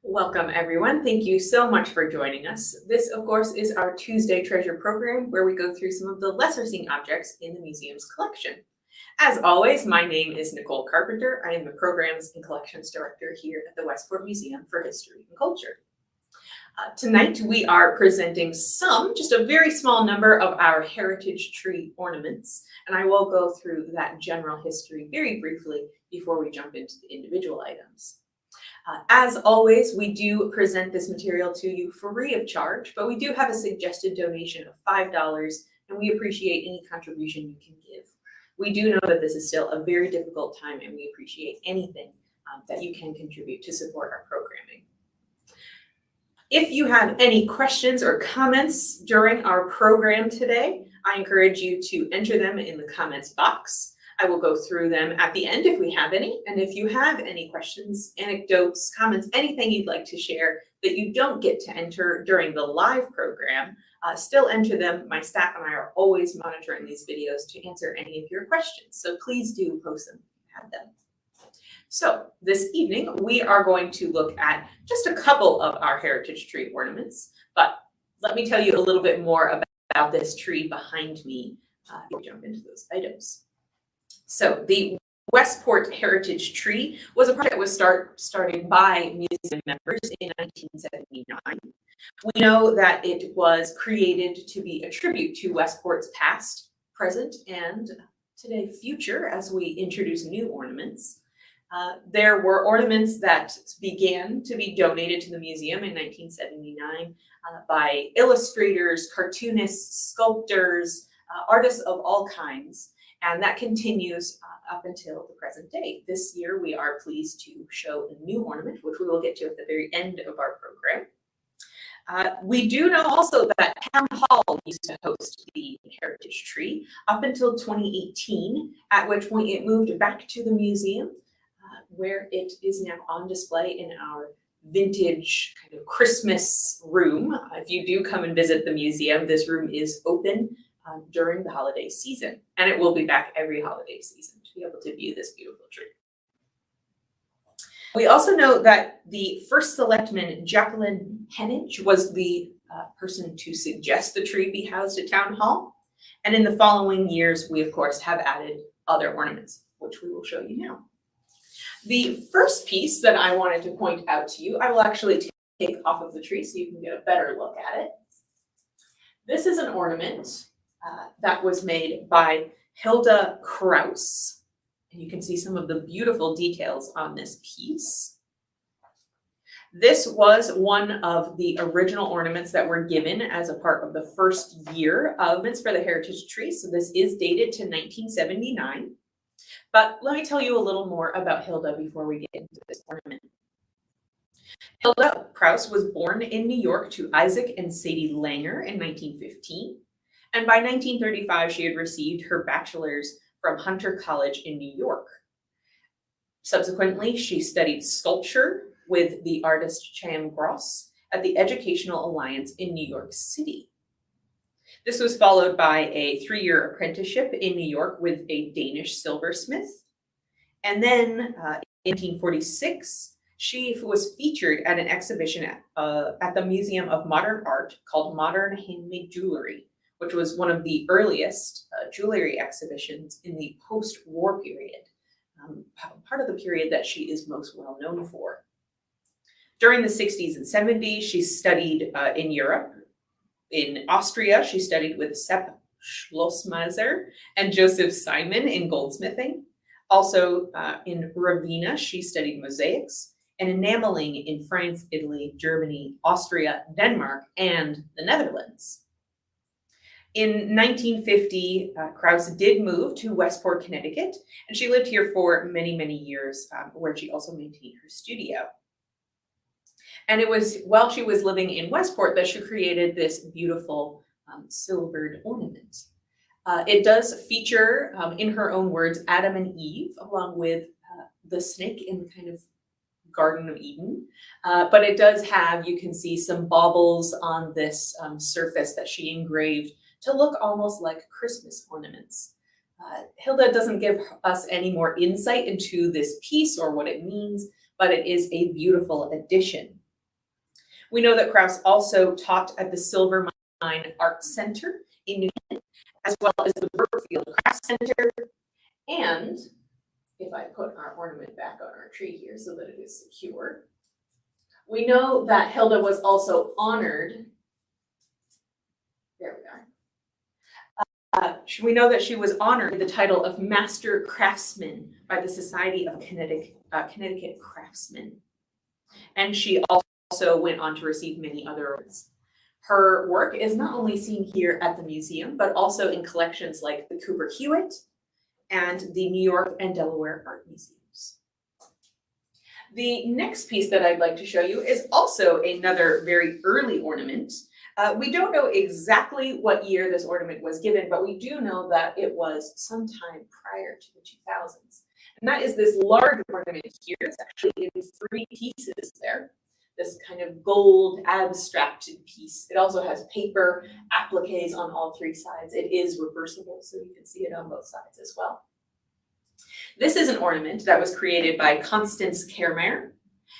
Welcome, everyone. Thank you so much for joining us. This, of course, is our Tuesday Treasure program, where we go through some of the lesser-seen objects in the museum's collection. As always, my name is Nicole Carpenter. I am the Programs and Collections Director here at the Westport Museum for History and Culture. Tonight, we are presenting just a very small number of our heritage tree ornaments, and I will go through that general history very briefly before we jump into the individual items. As always, we do present this material to you free of charge, but we do have a suggested donation of $5, and we appreciate any contribution you can give. We do know that this is still a very difficult time, and we appreciate anything that you can contribute to support our programming. If you have any questions or comments during our program today, I encourage you to enter them in the comments box. I will go through them at the end if we have any. And if you have any questions, anecdotes, comments, anything you'd like to share that you don't get to enter during the live program, still enter them. My staff and I are always monitoring these videos to answer any of your questions. So please do post them if you have them. So this evening, we are going to look at just a couple of our heritage tree ornaments. But let me tell you a little bit more about this tree behind me before we jump into those items. So the Westport Heritage Tree was a project that was started by museum members in 1979. We know that it was created to be a tribute to Westport's past, present, and today future as we introduce new ornaments. There were ornaments that began to be donated to the museum in 1979 by illustrators, cartoonists, sculptors, artists of all kinds. And that continues up until the present day. This year, we are pleased to show a new ornament, which we will get to at the very end of our program. We do know also that Town Hall used to host the Heritage Tree up until 2018, at which point it moved back to the museum, where it is now on display in our vintage kind of Christmas room. If you do come and visit the museum, this room is open during the holiday season, and it will be back every holiday season to be able to view this beautiful tree. We also know that the first selectman, Jacqueline Henage, was the person to suggest the tree be housed at Town Hall, and in the following years, we of course have added other ornaments, which we will show you now. The first piece that I wanted to point out to you, I will actually take off of the tree so you can get a better look at it. This is an ornament that was made by Hilda Krauss. And you can see some of the beautiful details on this piece. This was one of the original ornaments that were given as a part of the first year of ornaments for the Heritage Tree. So this is dated to 1979. But let me tell you a little more about Hilda before we get into this ornament. Hilda Krauss was born in New York to Isaac and Sadie Langer in 1915. And by 1935, she had received her bachelor's from Hunter College in New York. Subsequently, she studied sculpture with the artist Krauss at the Educational Alliance in New York City. This was followed by a 3-year apprenticeship in New York with a Danish silversmith. And then in 1946, she was featured at an exhibition at the Museum of Modern Art called Modern Handmade Jewelry, which was one of the earliest jewelry exhibitions in the post-war period, part of the period that she is most well known for. During the 60s and 70s, she studied in Europe. In Austria, she studied with Sepp Schlossmaser and Joseph Simon in goldsmithing. Also in Ravenna, she studied mosaics and enameling in France, Italy, Germany, Austria, Denmark, and the Netherlands. In 1950, Krauss did move to Westport, Connecticut, and she lived here for many, many years, where she also maintained her studio. And it was while she was living in Westport that she created this beautiful silvered ornament. It does feature, in her own words, Adam and Eve, along with the snake in the kind of Garden of Eden. But it does have, you can see some baubles on this surface that she engraved to look almost like Christmas ornaments. Hilda doesn't give us any more insight into this piece or what it means, but it is a beautiful addition. We know that Krauss also taught at the Silver Mine Art Center in New York, as well as the Brookfield Craft Center. And if I put our ornament back on our tree here so that it is secure, we know that Hilda was also honored. There we are. We know that she was honored with the title of Master Craftsman by the Society of Connecticut Craftsmen. And she also went on to receive many other awards. Her work is not only seen here at the museum, but also in collections like the Cooper Hewitt and the New York and Delaware Art Museums. The next piece that I'd like to show you is also another very early ornament. We don't know exactly what year this ornament was given, but we do know that it was sometime prior to the 2000s. And that is this large ornament here. It's actually in 3 pieces there. This kind of gold abstracted piece. It also has paper appliques on all 3 sides. It is reversible, so you can see it on both sides as well. This is an ornament that was created by Constance Kermere.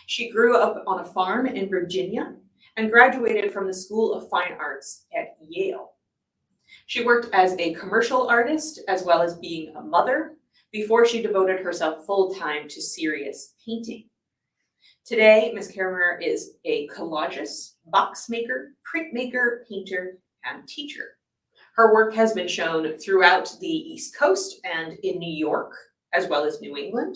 She grew up on a farm in Virginia and graduated from the School of Fine Arts at Yale. She worked as a commercial artist as well as being a mother before she devoted herself full-time to serious painting. Today, Ms. Kermere is a collagist, box maker, printmaker, painter, and teacher. Her work has been shown throughout the East Coast and in New York, as well as New England.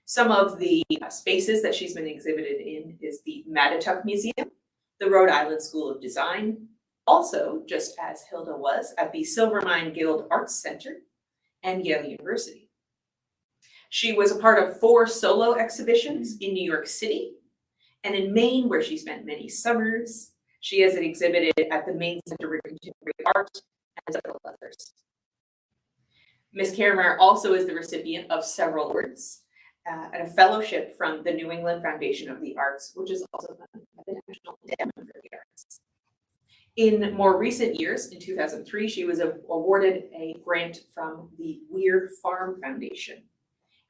Some of the spaces that she's been exhibited in is the Mattituck Museum, the Rhode Island School of Design, also, just as Hilda was, at the Silver Mine Guild Arts Center and Yale University. She was a part of 4 solo exhibitions in New York City and in Maine, where she spent many summers. She has exhibited at the Maine Center for Contemporary Art and several others. Ms. Kermere also is the recipient of several awards and a fellowship from the New England Foundation of the Arts, which is also done at the National Endowment for the Arts. In more recent years, in 2003, she was awarded a grant from the Weir Farm Foundation.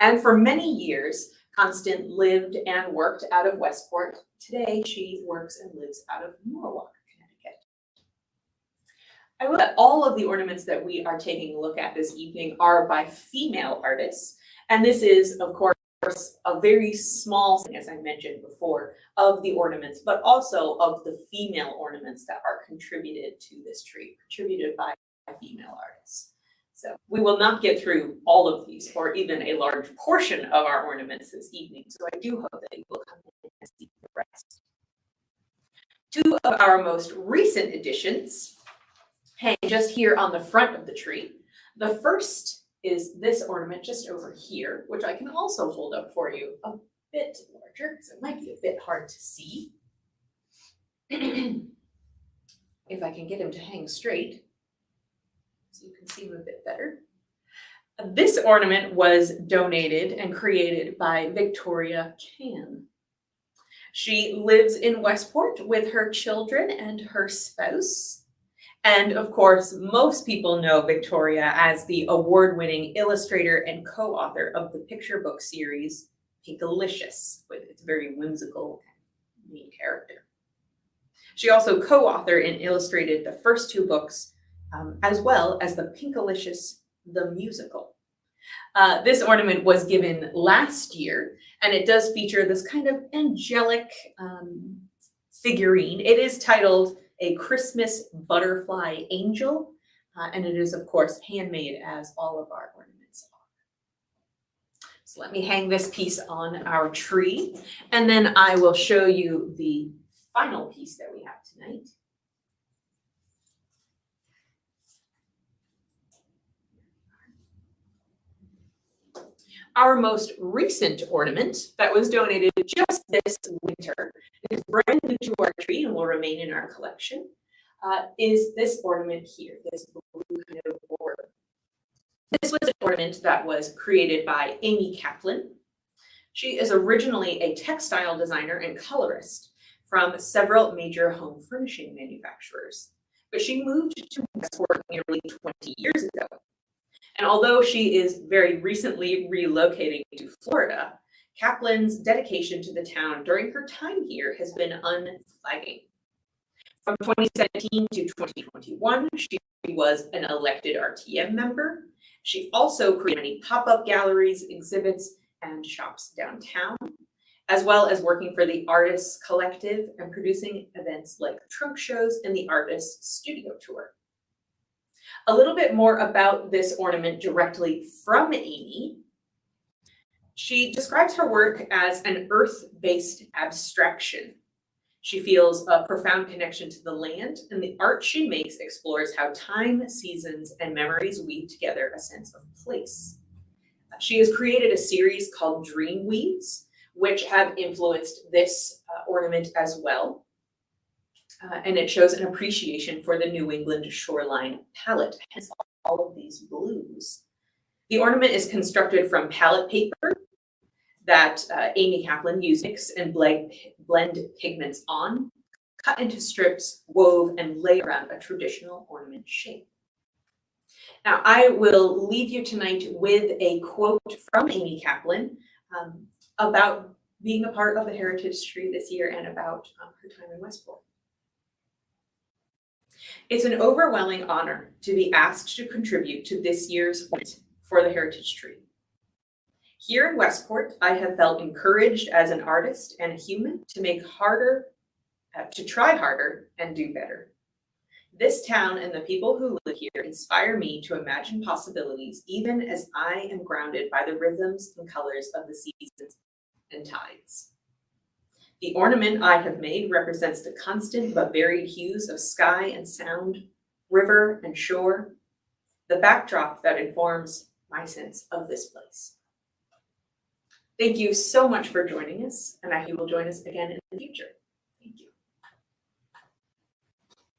And for many years, Constance lived and worked out of Westport. Today, she works and lives out of Norwalk, Connecticut. I will that all of the ornaments that we are taking a look at this evening are by female artists. And this is, of course, a very small thing, as I mentioned before, of the ornaments, but also of the female ornaments that are contributed to this tree, contributed by female artists. So we will not get through all of these or even a large portion of our ornaments this evening. So I do hope that you will come in and see the rest. 2 of our most recent additions hang just here on the front of the tree. The first is this ornament just over here, which I can also hold up for you a bit larger because it might be a bit hard to see. If I can get him to hang straight, so you can see him a bit better. This ornament was donated and created by Victoria Cann. She lives in Westport with her children and her spouse. And of course, most people know Victoria as the award-winning illustrator and co-author of the picture book series Pinkalicious, with its very whimsical main character. She also co-authored and illustrated the first 2 books, as well as the Pinkalicious the Musical. This ornament was given last year, and it does feature this kind of angelic figurine. It is titled A Christmas Butterfly Angel, and it is, of course, handmade, as all of our ornaments are. So let me hang this piece on our tree, and then I will show you the final piece that we have tonight. Our most recent ornament that was donated just this winter, is brand new to our tree and will remain in our collection, is this ornament here, this blue kind of border. This was an ornament that was created by Amy Kaplan. She is originally a textile designer and colorist from several major home furnishing manufacturers. but she moved to Westport nearly 20 years ago. And although she is very recently relocating to Florida, Kaplan's dedication to the town during her time here has been unflagging. From 2017 to 2021, she was an elected RTM member. She also created many pop-up galleries, exhibits, and shops downtown, as well as working for the Artists Collective and producing events like trunk shows and the Artists Studio Tour. A little bit more about this ornament directly from Amy. She describes her work as an earth-based abstraction. She feels a profound connection to the land, and the art she makes explores how time, seasons, and memories weave together a sense of place. She has created a series called Dream Weaves, which have influenced this ornament as well. And it shows an appreciation for the New England shoreline palette, hence all of these blues. The ornament is constructed from palette paper that Amy Kaplan used mix and blend pigments on, cut into strips, wove, and lay around a traditional ornament shape. Now, I will leave you tonight with a quote from Amy Kaplan about being a part of the Heritage Tree this year and about her time in Westport. It's an overwhelming honor to be asked to contribute to this year's event for the Heritage Tree. Here in Westport, I have felt encouraged as an artist and a human to try harder and do better. This town and the people who live here inspire me to imagine possibilities, even as I am grounded by the rhythms and colors of the seasons and tides. The ornament I have made represents the constant but varied hues of sky and sound, river and shore, the backdrop that informs my sense of this place. Thank you so much for joining us, and I hope you will join us again in the future.